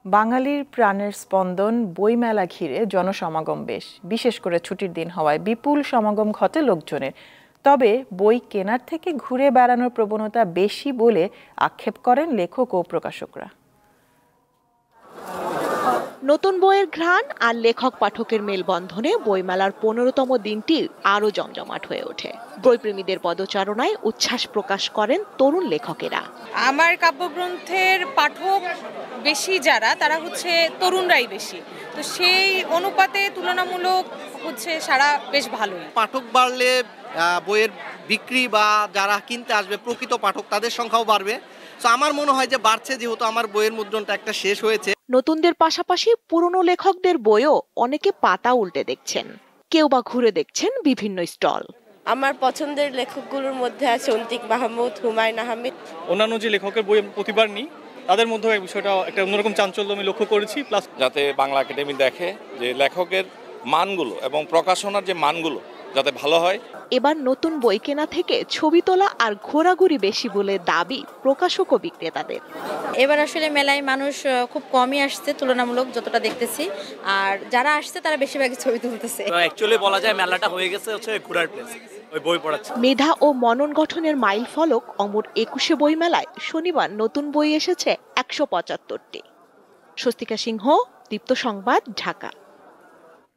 বাঙালির প্রাণের স্পন্দন বইমেলা ঘিরে জনসমাগম বিশেষ করে ছুটির দিন হওয়ায় বিপুল সমাগম ঘটে লোকজনের। তবে বই কেনার থেকে ঘুরে বেড়ানোর প্রবণতা বেশি বলে আক্ষেপ করেন লেখক ও প্রকাশকরা। নতুন বইয়ের ঘ্রাণ আর লেখক পাঠকের মেলবন্ধনে বইমেলার 15তম দিনটি আরো জমজমাট হয়ে ওঠে। বইপ্রেমীদের পদচারণায় উচ্ছ্বাস প্রকাশ করেন তরুণ লেখকেরা। আমার কাব্যগ্রন্থের পাঠক বেশি যারা, তারা হচ্ছে তরুণরাই বেশি, তো সেই অনুপাতে তুলনামূলক হচ্ছে সারা বেশ ভালোই। পাঠক বাড়লে বইয়ের বিক্রি বা যারা কিনতে আসবে প্রকৃত পাঠক তাদের সংখ্যাও বাড়বে। তো আমার মনে হয় যে বাড়ছে, যেহেতু আমার বইয়ের মুদ্রণটা একটা শেষ হয়েছে। নতুনদের পাশাপাশি পুরনো লেখকদের বইও অনেকে পাতা উল্টে দেখছেন, কেউ বা ঘুরে দেখছেন বিভিন্ন স্টল। আমার পছন্দের লেখকগুলোর মধ্যে আছে অন্তিক মাহমুদ, হুমায়ুন আহমেদ। অন্যান্য যে লেখকের বই প্রতিবার নিই, তাদের মধ্যে এই বিষয়টা একটা অন্যরকম চাঞ্চল্য আমি লক্ষ্য করেছি। প্লাস যাতে বাংলা একাডেমি দেখে যে লেখকের মানগুলো এবং প্রকাশনার যে মানগুলো যাতে ভালো হয়। এবার নতুন বই কেনা থেকে ছবি তোলা আর ঘোরাঘুরি বেশি বলে দাবি প্রকাশক ও বিক্রেতাদের। এবার আসলে মেলায় মানুষ খুব কমই আসছে তুলনামূলক যতটা দেখতেছি, আর যারা আসছে তারা বেশিরভাগই ছবি তুলতেছে। অ্যাকচুয়ালি বলা যায় মেলাটা হয়ে গেছে হচ্ছে ঘোরার প্লেস, ওই বই পড়াচ্ছে। মেধা ও মনন গঠনের মাইল ফলক অমর 21শে বইমেলায় শনিবার নতুন বই এসেছে 175টি। স্বস্তিকা সিংহ, দীপ্ত সংবাদ, ঢাকা।